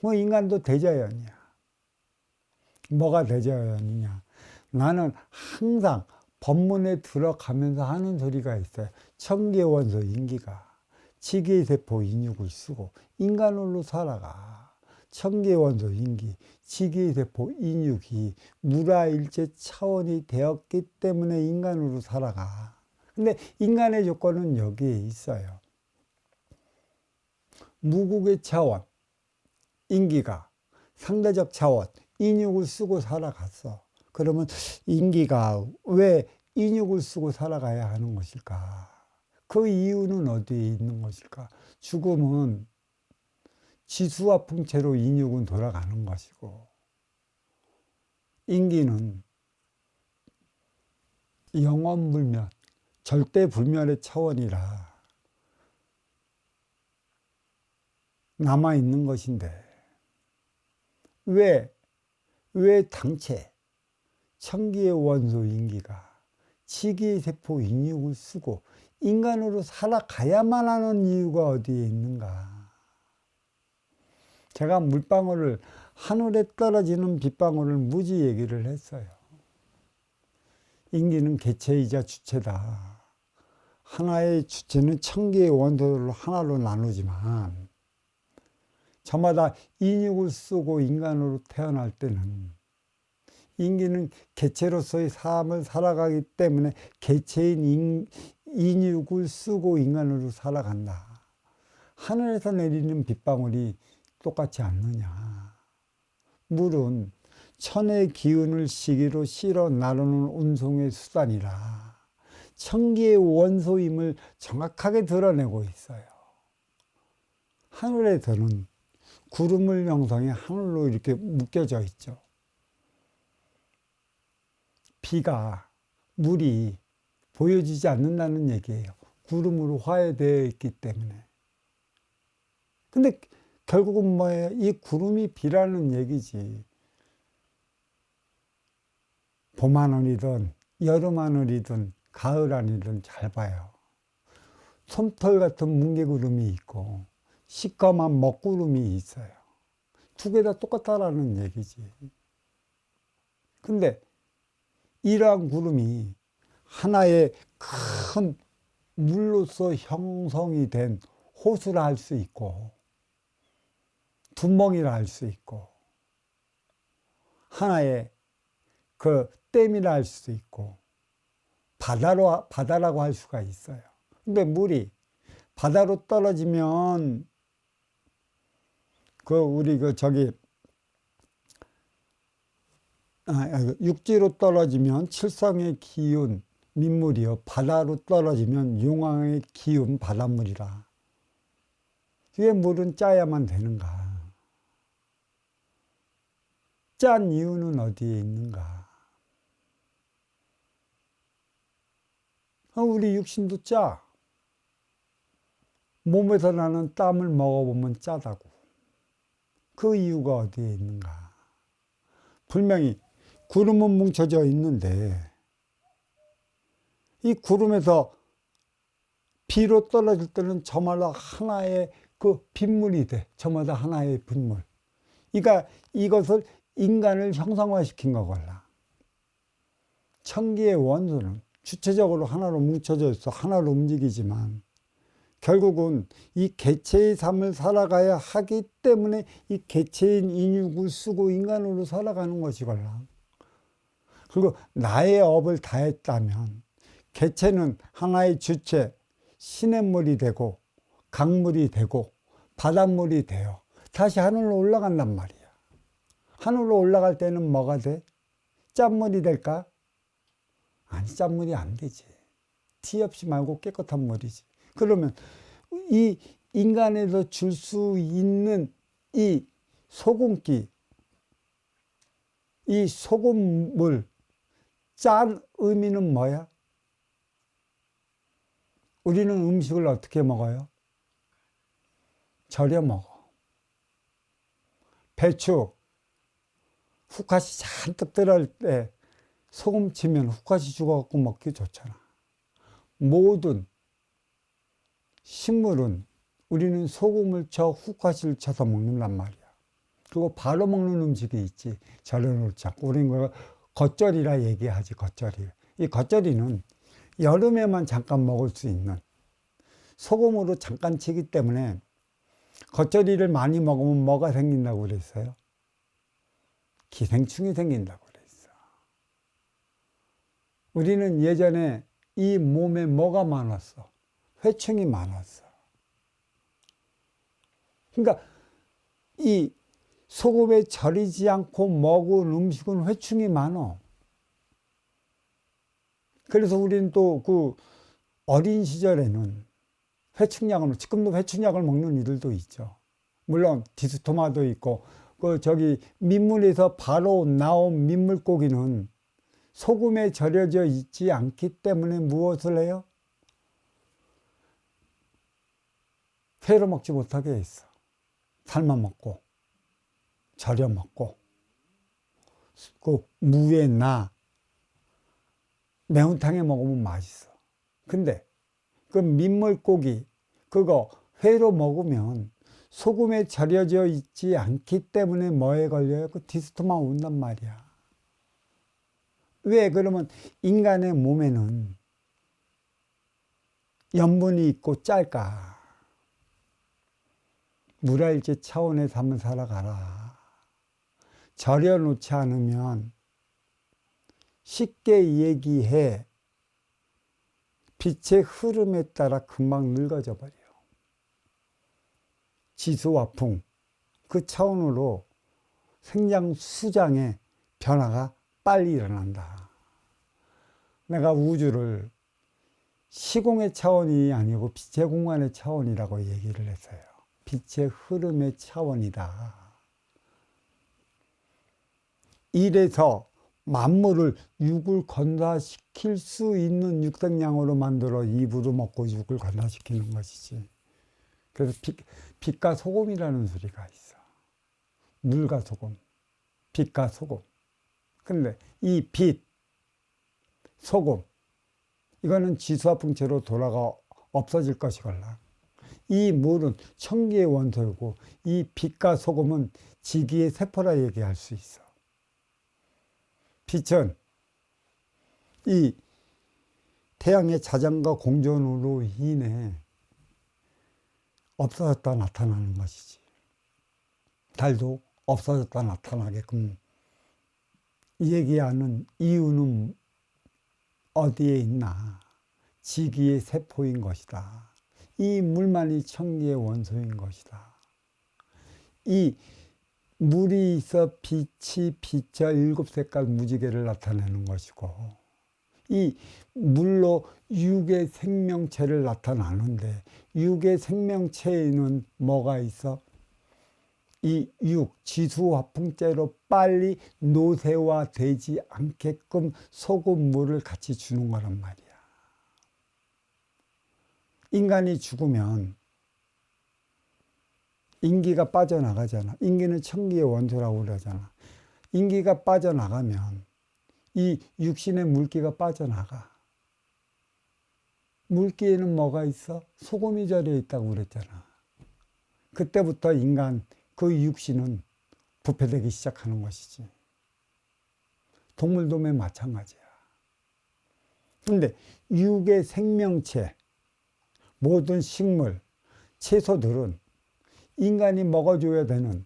뭐 인간도 대자연이야. 뭐가 대자연이냐? 나는 항상 법문에 들어가면서 하는 소리가 있어요. 청계원소 인기가 지계세포 인육을 쓰고 인간으로 살아가. 청계원소 인기 지계세포 인육이 무라일체 차원이 되었기 때문에 인간으로 살아가. 근데 인간의 조건은 여기에 있어요. 무국의 차원 인기가 상대적 차원 인육을 쓰고 살아갔어. 그러면 인기가 왜 인육을 쓰고 살아가야 하는 것일까? 그 이유는 어디에 있는 것일까? 죽음은 지수와 풍채로 인육은 돌아가는 것이고, 인기는 영원불멸, 절대불멸의 차원이라 남아있는 것인데, 왜 당체 청기의 원소 인기가 지기의 세포 인육을 쓰고 인간으로 살아가야만 하는 이유가 어디에 있는가? 제가 물방울을 하늘에 떨어지는 빗방울을 무지 얘기를 했어요. 인기는 개체이자 주체다. 하나의 주체는 천개의 원소들로 하나로 나누지만 저마다 인육을 쓰고 인간으로 태어날 때는 인기는 개체로서의 삶을 살아가기 때문에 개체인 인육을 쓰고 인간으로 살아간다. 하늘에서 내리는 빗방울이 똑같지 않느냐. 물은 천의 기운을 시기로 실어 나르는 운송의 수단이라 천기의 원소임을 정확하게 드러내고 있어요. 하늘에서는 구름을 형성해 하늘로 이렇게 묶여져 있죠. 비가, 물이 보여지지 않는다는 얘기예요. 구름으로 화해되어 있기 때문에. 근데 결국은 뭐예요? 이 구름이 비라는 얘기지. 봄 하늘이든 여름 하늘이든 가을 하늘이든 잘 봐요. 솜털 같은 뭉게구름이 있고 시꺼먼 먹구름이 있어요. 두 개 다 똑같다라는 얘기지. 근데 이러한 구름이 하나의 큰 물로서 형성이 된 호수라 할 수 있고 두멍이라 할 수 있고 하나의 그 댐이라 할 수도 있고 바다라고 할 수가 있어요. 근데 물이 바다로 떨어지면 육지로 떨어지면 칠성의 기운 민물이요, 바다로 떨어지면 용왕의 기운 바닷물이라. 왜 물은 짜야만 되는가? 짠 이유는 어디에 있는가? 우리 육신도 짜. 몸에서 나는 땀을 먹어보면 짜다고. 그 이유가 어디에 있는가? 분명히 구름은 뭉쳐져 있는데 이 구름에서 비로 떨어질 때는 저마다 하나의 그 빗물이 돼. 저마다 하나의 빗물. 그러니까 이것을 인간을 형상화시킨 거걸라. 천기의 원소는 주체적으로 하나로 뭉쳐져 있어. 하나로 움직이지만 결국은 이 개체의 삶을 살아가야 하기 때문에 이 개체인 인육을 쓰고 인간으로 살아가는 것이걸라. 그리고 나의 업을 다했다면 개체는 하나의 주체, 시냇물이 되고 강물이 되고 바닷물이 되어 다시 하늘로 올라간단 말이야. 하늘로 올라갈 때는 뭐가 돼? 짠물이 될까? 아니, 짠물이 안 되지. 티 없이 말고 깨끗한 물이지. 그러면 이 인간에서 줄 수 있는 이 소금기, 이 소금물, 짠 의미는 뭐야? 우리는 음식을 어떻게 먹어요? 절여 먹어. 배추, 훅갓이 잔뜩 들어갈 때 소금 치면 훅갓이 죽어갖고 먹기 좋잖아. 모든 식물은 우리는 소금을 쳐 훅갓을 쳐서 먹는단 말이야. 그리고 바로 먹는 음식이 있지. 절여놓지 않고. 우리는 그걸 겉절이라 얘기하지, 겉절이. 이 겉절이는 여름에만 잠깐 먹을 수 있는, 소금으로 잠깐 치기 때문에 겉절이를 많이 먹으면 뭐가 생긴다고 그랬어요? 기생충이 생긴다고 그랬어. 우리는 예전에 이 몸에 뭐가 많았어? 회충이 많았어. 그러니까 이 소금에 절이지 않고 먹은 음식은 회충이 많아. 그래서 우리는 또 그 어린 시절에는 회충약을, 지금도 회충약을 먹는 이들도 있죠. 물론 디스토마도 있고, 민물에서 바로 나온 민물고기는 소금에 절여져 있지 않기 때문에 무엇을 해요? 회로 먹지 못하게 했어. 삶아 먹고, 절여 먹고, 그 무에 매운탕에 먹으면 맛있어. 근데 그 민물고기, 그거 회로 먹으면 소금에 절여져 있지 않기 때문에 뭐에 걸려요? 그 디스토마 온단 말이야. 왜? 그러면 인간의 몸에는 염분이 있고 짤까? 물화일체 차원에서 한번 살아가라. 절여놓지 않으면 쉽게 얘기해. 빛의 흐름에 따라 금방 늙어져 버려. 지수화풍, 그 차원으로 생장 수장의 변화가 빨리 일어난다. 내가 우주를 시공의 차원이 아니고 빛의 공간의 차원이라고 얘기를 했어요. 빛의 흐름의 차원이다. 이래서 만물을 육을 건사시킬 수 있는 육생량으로 만들어 입으로 먹고 육을 건사시키는 것이지. 그래서 빛과 소금이라는 소리가 있어. 물과 소금, 빛과 소금. 근데 이 빛, 소금, 이거는 지수화풍체로 돌아가 없어질 것이걸라. 이 물은 천기의 원소이고, 이 빛과 소금은 지기의 세포라 얘기할 수 있어. 빛은 이 태양의 자전과 공전으로 인해 없어졌다 나타나는 것이지. 달도 없어졌다 나타나게끔 얘기하는 이유는 어디에 있나? 지기의 세포인 것이다. 이 물만이 천기의 원소인 것이다. 이 물이 있어 빛이 비쳐 7색깔 무지개를 나타내는 것이고, 이 물로 육의 생명체를 나타나는데, 육의 생명체에는 뭐가 있어? 이 육, 지수화풍체로 빨리 노쇠화되지 않게끔 소금물을 같이 주는 거란 말이야. 인간이 죽으면 인기가 빠져나가잖아. 인기는 천기의 원소라고 그러잖아. 인기가 빠져나가면 이 육신의 물기가 빠져나가. 물기에는 뭐가 있어? 소금이 절여 있다고 그랬잖아. 그때부터 인간, 그 육신은 부패되기 시작하는 것이지. 동물도 맨 마찬가지야. 근데 육의 생명체, 모든 식물, 채소들은 인간이 먹어줘야 되는,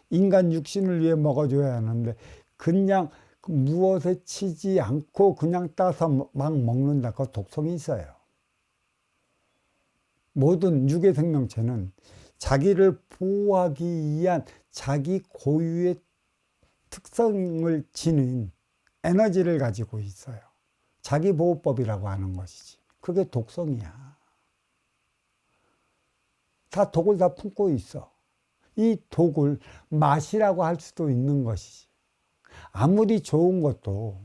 인간 육신을 위해 먹어줘야 하는데, 그냥 무엇에 치지 않고 그냥 따서 막 먹는다. 그 독성이 있어요. 모든 육의 생명체는 자기를 보호하기 위한 자기 고유의 특성을 지닌 에너지를 가지고 있어요. 자기보호법이라고 하는 것이지. 그게 독성이야. 다 독을 다 품고 있어. 이 독을 맛이라고 할 수도 있는 것이지. 아무리 좋은 것도,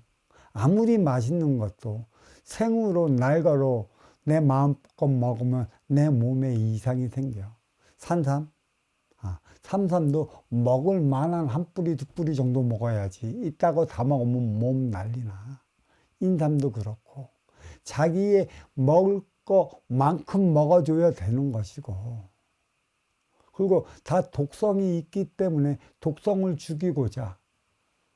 아무리 맛있는 것도 생으로 날거로 내 마음껏 먹으면 내 몸에 이상이 생겨. 산삼? 삼삼도 먹을 만한 한 뿌리, 두 뿌리 정도 먹어야지. 이따고 다 먹으면 몸 난리나. 인삼도 그렇고. 자기의 먹을 것만큼 먹어줘야 되는 것이고. 그리고 다 독성이 있기 때문에 독성을 죽이고자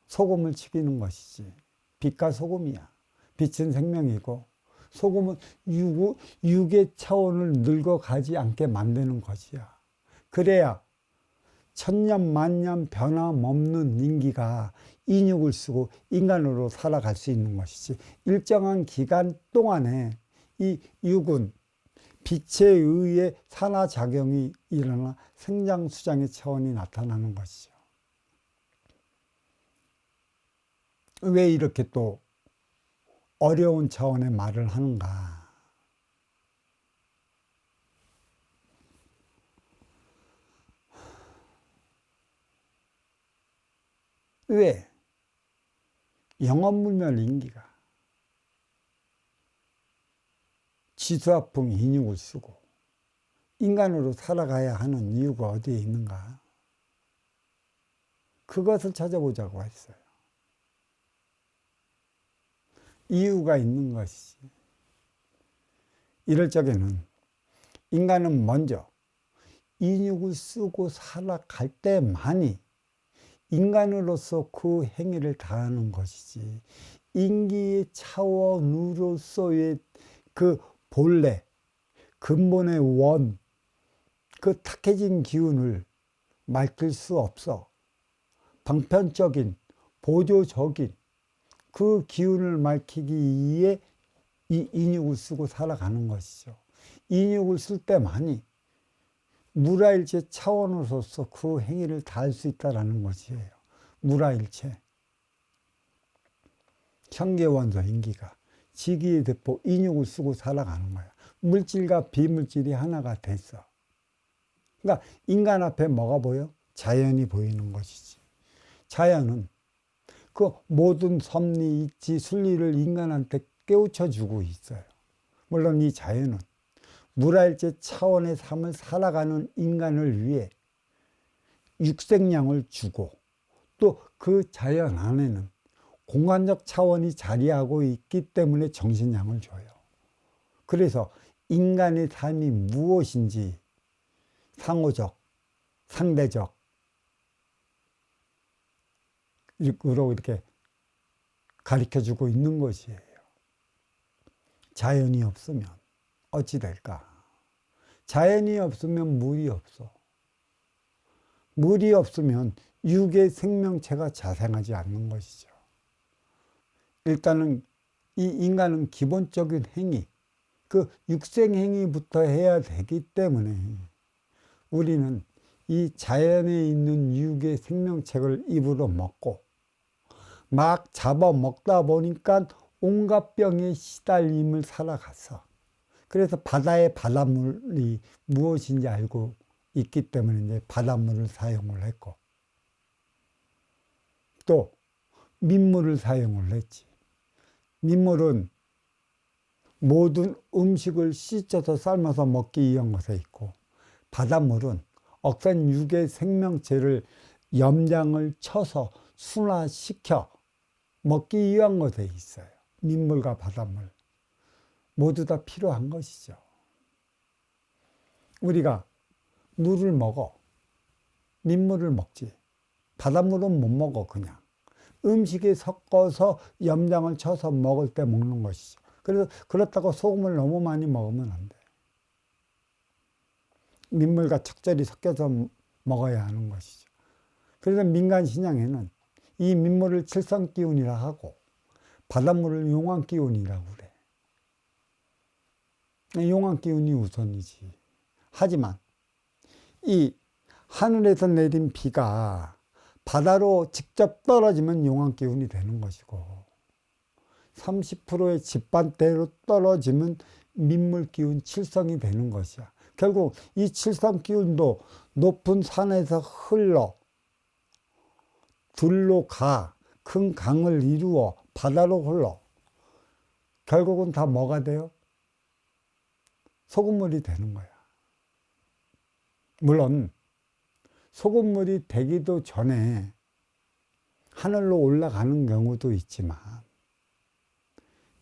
소금을 죽이는 것이지. 빛과 소금이야. 빛은 생명이고 소금은 육의 차원을 늙어가지 않게 만드는 것이야. 그래야 천년 만년 변함없는 인기가 인육을 쓰고 인간으로 살아갈 수 있는 것이지. 일정한 기간 동안에 이 육은 빛에 의해 산화작용이 일어나 생장수장의 차원이 나타나는 것이죠. 왜 이렇게 또 어려운 차원의 말을 하는가? 왜? 영업물멸 인기가 지수화풍 인육을 쓰고 인간으로 살아가야 하는 이유가 어디에 있는가? 그것을 찾아보자고 했어요. 이유가 있는 것이지. 이럴 적에는 인간은 먼저 인육을 쓰고 살아갈 때만이 인간으로서 그 행위를 다하는 것이지, 인기의 차원으로서의 그 본래, 근본의 원, 그 탁해진 기운을 맡길 수 없어. 방편적인, 보조적인 그 기운을 밝히기 위해 이 인육을 쓰고 살아가는 것이죠. 인육을 쓸 때만이 무라일체 차원으로서 그 행위를 다할 수 있다는 것이에요. 무라일체. 현계원소 인기가 지기의 대포 인육을 쓰고 살아가는 거야. 물질과 비물질이 하나가 됐어. 그러니까 인간 앞에 뭐가 보여? 자연이 보이는 것이지. 자연은 그 모든 섭리, 이치, 순리를 인간한테 깨우쳐 주고 있어요. 물론 이 자연은 무라일체 차원의 삶을 살아가는 인간을 위해 육생량을 주고, 또 그 자연 안에는 공간적 차원이 자리하고 있기 때문에 정신량을 줘요. 그래서 인간의 삶이 무엇인지 상호적, 상대적 으로 이렇게 가르쳐주고 있는 것이에요. 자연이 없으면 어찌 될까? 자연이 없으면 물이 없어. 물이 없으면 육의 생명체가 자생하지 않는 것이죠. 일단은 이 인간은 기본적인 행위, 그 육생행위부터 해야 되기 때문에 우리는 이 자연에 있는 육의 생명체를 입으로 먹고 막 잡아먹다 보니까 온갖 병에 시달림을 살아갔어. 그래서 바다의 바닷물이 무엇인지 알고 있기 때문에 이제 바닷물을 사용을 했고, 또 민물을 사용을 했지. 민물은 모든 음식을 씻어서 삶아서 먹기 위한 것에 있고, 바닷물은 억센 육의 생명체를 염장을 쳐서 순화시켜 먹기 위한 것에 있어요. 민물과 바닷물 모두 다 필요한 것이죠. 우리가 물을 먹어. 민물을 먹지. 바닷물은 못 먹어. 그냥 음식에 섞어서 염장을 쳐서 먹을 때 먹는 것이죠. 그래서 그렇다고 소금을 너무 많이 먹으면 안 돼. 민물과 적절히 섞여서 먹어야 하는 것이죠. 그래서 민간 신앙에는 이 민물을 칠성기운이라 하고 바닷물을 용왕기운이라고 그래. 용왕기운이 우선이지. 하지만 이 하늘에서 내린 비가 바다로 직접 떨어지면 용왕기운이 되는 것이고, 30%의 집반대로 떨어지면 민물기운 칠성이 되는 것이야. 결국 이 칠성기운도 높은 산에서 흘러 들로 가 큰 강을 이루어 바다로 흘러 결국은 다 뭐가 돼요? 소금물이 되는 거야. 물론 소금물이 되기도 전에 하늘로 올라가는 경우도 있지만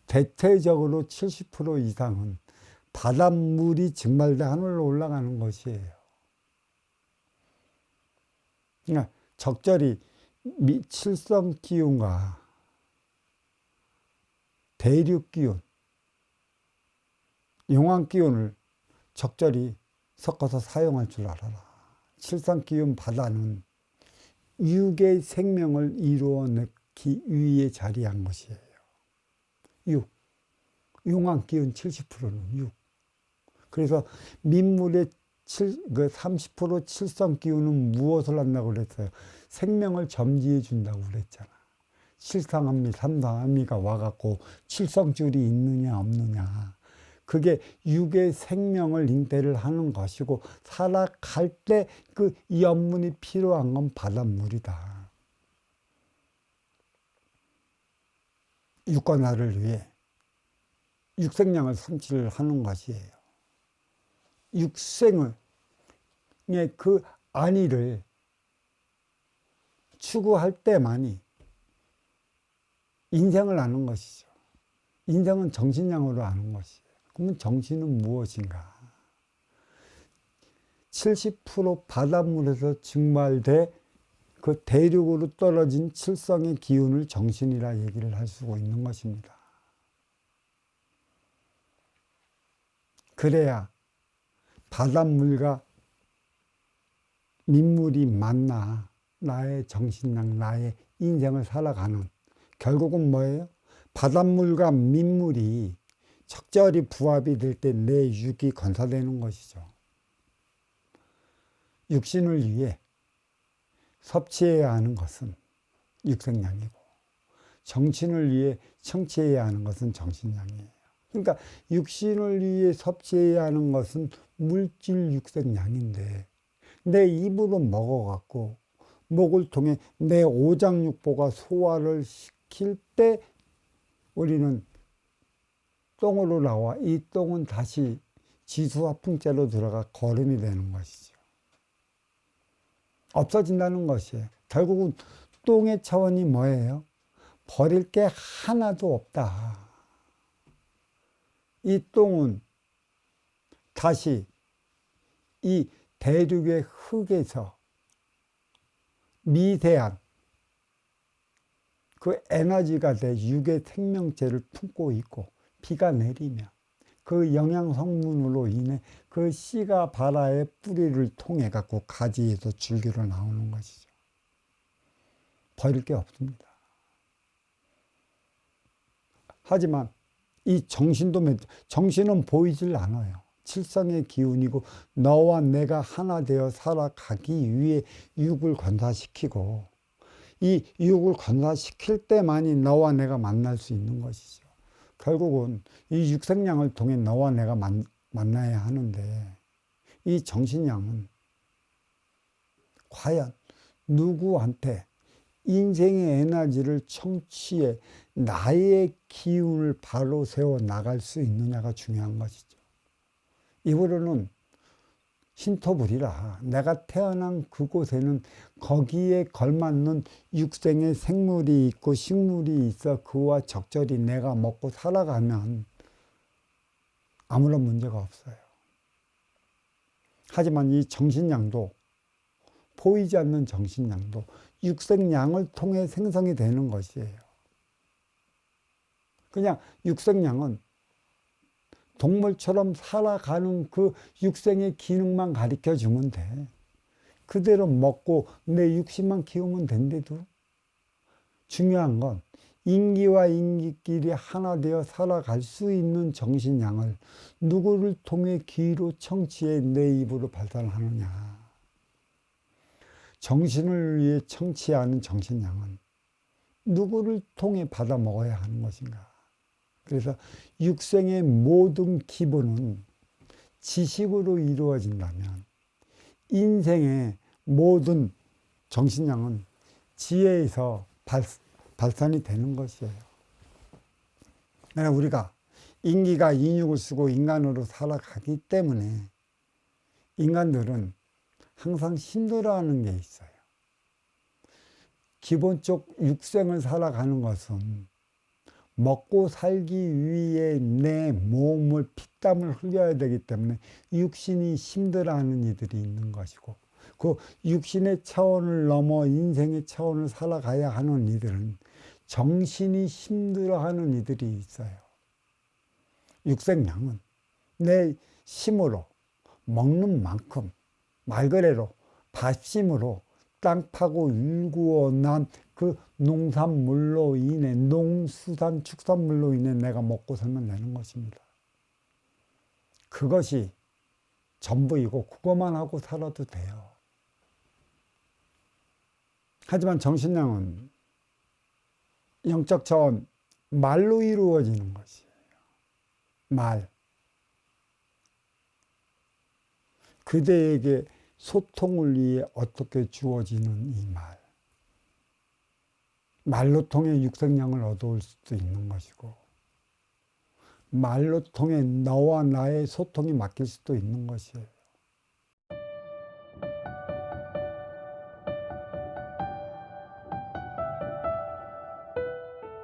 대체적으로 70% 이상은 바닷물이 증발돼 하늘로 올라가는 것이에요. 그러니까 적절히 칠성 기운과 대륙 기운, 용왕 기운을 적절히 섞어서 사용할 줄 알아라. 칠성 기운 바다는 육의 생명을 이루어내기 위해 자리한 것이에요. 육. 용왕 기운 70%는 육. 그래서 민물의 30% 칠성 기운은 무엇을 한다고 그랬어요? 생명을 점지해 준다고 그랬잖아. 칠성암미, 삼성암미가 와갖고 칠성줄이 있느냐 없느냐. 그게 육의 생명을 잉태를 하는 것이고 살아갈 때 그 염분이 필요한 건 바닷물이다. 육관화를 위해 육생량을 섭취를 하는 것이에요. 육생의 그 안위를 추구할 때만이 인생을 아는 것이죠. 인생은 정신량으로 아는 것이에요. 그러면 정신은 무엇인가? 70% 바닷물에서 증발돼 그 대륙으로 떨어진 칠성의 기운을 정신이라 얘기를 할 수가 있는 것입니다. 그래야 바닷물과 민물이 만나 나의 정신량, 나의 인생을 살아가는, 결국은 뭐예요? 바닷물과 민물이 적절히 부합이 될 때 내 육이 건사되는 것이죠. 육신을 위해 섭취해야 하는 것은 육생량이고 정신을 위해 청취해야 하는 것은 정신량이에요. 그러니까 육신을 위해 섭취해야 하는 것은 물질 육생량인데 내 입으로 먹어갖고 목을 통해 내 오장육부가 소화를 시킬 때 우리는 똥으로 나와 이 똥은 다시 지수와 풍자로 들어가 거름이 되는 것이죠. 없어진다는 것이에요. 결국은 똥의 차원이 뭐예요? 버릴 게 하나도 없다. 이 똥은 다시 이 대륙의 흙에서 미세한 그 에너지가 돼 육의 생명체를 품고 있고 비가 내리면 그 영양 성분으로 인해 그 씨가 바라의 뿌리를 통해 갖고 가지에서 줄기로 나오는 것이죠. 버릴 게 없습니다. 하지만 이 정신은 보이질 않아요. 칠성의 기운이고 너와 내가 하나 되어 살아가기 위해 육을 건사시키고 이 육을 건사시킬 때만이 너와 내가 만날 수 있는 것이죠. 결국은 이 육생량을 통해 너와 내가 만나야 하는데 이 정신량은 과연 누구한테 인생의 에너지를 청취해 나의 기운을 바로 세워 나갈 수 있느냐가 중요한 것이죠. 입으로는 신토불이라 내가 태어난 그곳에는 거기에 걸맞는 육생의 생물이 있고 식물이 있어 그와 적절히 내가 먹고 살아가면 아무런 문제가 없어요. 하지만 이 정신량도 보이지 않는 정신량도 육생량을 통해 생성이 되는 것이에요. 그냥 육생량은 동물처럼 살아가는 그 육생의 기능만 가르쳐 주면 돼. 그대로 먹고 내 육신만 키우면 된대도. 중요한 건 인기와 인기끼리 하나 되어 살아갈 수 있는 정신량을 누구를 통해 귀로 청취해 내 입으로 발산하느냐. 정신을 위해 청취하는 정신량은 누구를 통해 받아 먹어야 하는 것인가. 그래서 육생의 모든 기본은 지식으로 이루어진다면 인생의 모든 정신량은 지혜에서 발산이 되는 것이에요. 우리가 인기가 인육을 쓰고 인간으로 살아가기 때문에 인간들은 항상 힘들어하는 게 있어요. 기본적 육생을 살아가는 것은 먹고 살기 위해 내 몸을 피땀을 흘려야 되기 때문에 육신이 힘들어하는 이들이 있는 것이고 그 육신의 차원을 넘어 인생의 차원을 살아가야 하는 이들은 정신이 힘들어하는 이들이 있어요. 육생양은 내 힘으로 먹는 만큼 말 그대로 밥심으로 땅 파고 일구어 난 그 농산물로 인해 농수산 축산물로 인해 내가 먹고 살면 되는 것입니다. 그것이 전부이고 그것만 하고 살아도 돼요. 하지만 정신량은 영적 차원 말로 이루어지는 것이에요. 말. 그대에게 소통을 위해 어떻게 주어지는 이 말. 말로 통해 육생량을 얻어올 수도 있는 것이고 말로 통해 너와 나의 소통이 막힐 수도 있는 것이에요.